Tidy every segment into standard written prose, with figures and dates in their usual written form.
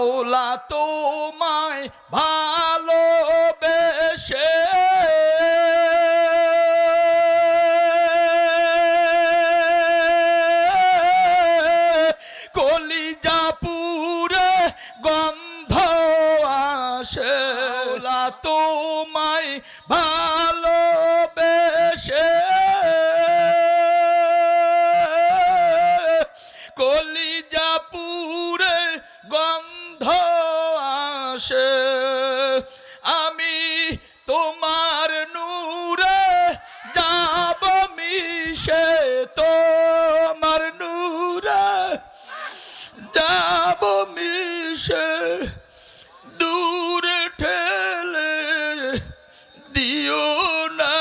মাওলা তোমায় ভালোবেসে কলিজা পুরে গন্ধ আসে। মাওলা তোমায় ভালোবেসে কলিজা পুরে গন্ধ আসে। আমি তোমার নূরে যাব মিশে, তোমার নূরে যাব মিশে, দূরে ঠেলে দিও না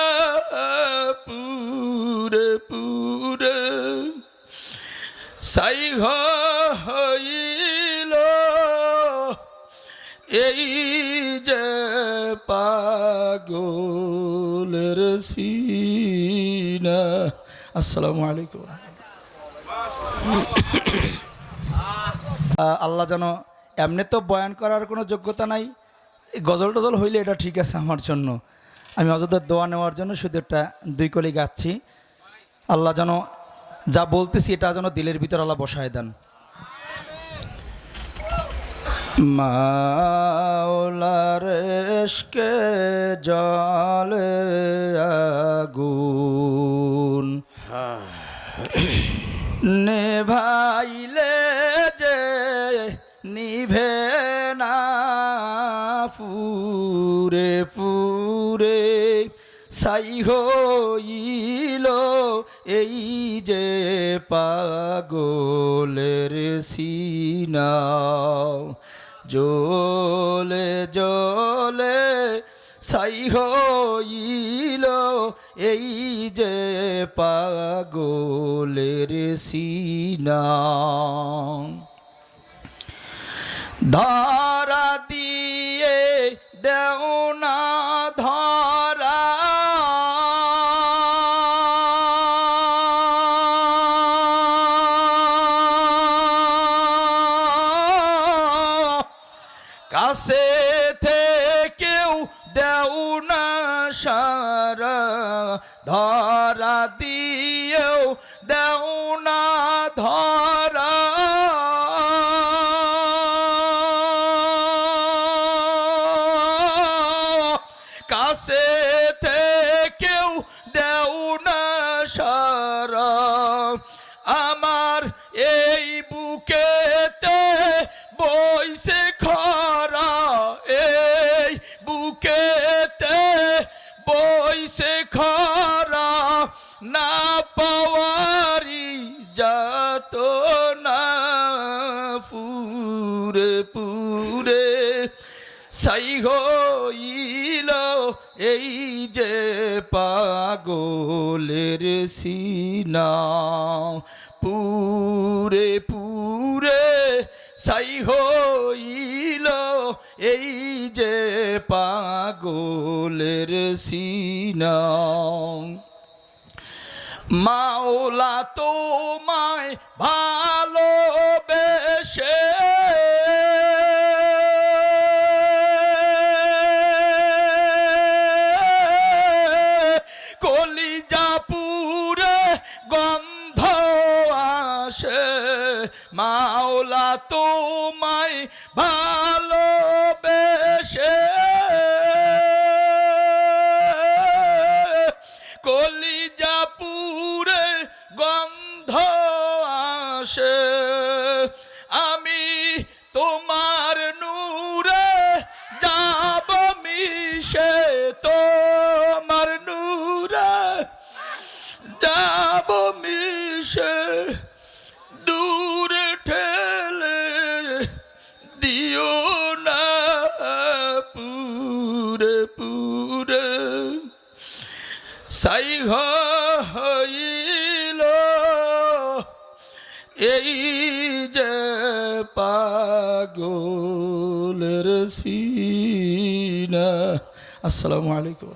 পুরে পুরে। সাই হইল এই যে পাগলের সিনা। আসসালামু আলাইকুম। আল্লাহ যেন, এমনি তো বয়ান করার কোনো যোগ্যতা নাই, গজল টজল হইলে এটা ঠিক আছে আমার জন্য। আমি অযথার দোয়া নেওয়ার জন্য শুধু একটা দুই কলি গাচ্ছি। আল্লাহ যেন যা বলতেছি এটা যেন দিলের ভিতর আল্লাহ বসায় দেন। মাওলার ইশকে জলে আগুন নেভাইলে যে নিভে না পুরে পুরে। সাই হইল এই যে পাগলের সিনা, জ্বলে জ্বলে ছাই হইল এই যে পাগলের সিনা। ধরা দিয়ে দেও না ধরা, কাছে থেকেও দেও না সারা, ধরা দিয়েও দেও না ধরা। কাছে থেকেও দেও না সারা, আমার এই বুকেতে বইছে খরা, এই বুকেতে বইছে খরা। না পাওয়ারি যাত না পুরে পুরে। ছাই হইল এই যে পাগলের সিনা, পুরে পুরে। ছাই হইল এই যে পাগলের সিনা। মাওলা তোমায় ভালোবেসে কলিজা পুরে গন্ধ আসে। মাওলা তোমায় ভালোবেসে কলিজা পুরে গন্ধ আসে। আমি তোমার নূরে যাব মিশে, তোমার নূরে যাব মিশে, দূরে ঠেলে দিও না পুরে পুরে। ছাই হইল এই যে পাগলের সিনা। আসসালামু আলাইকুম।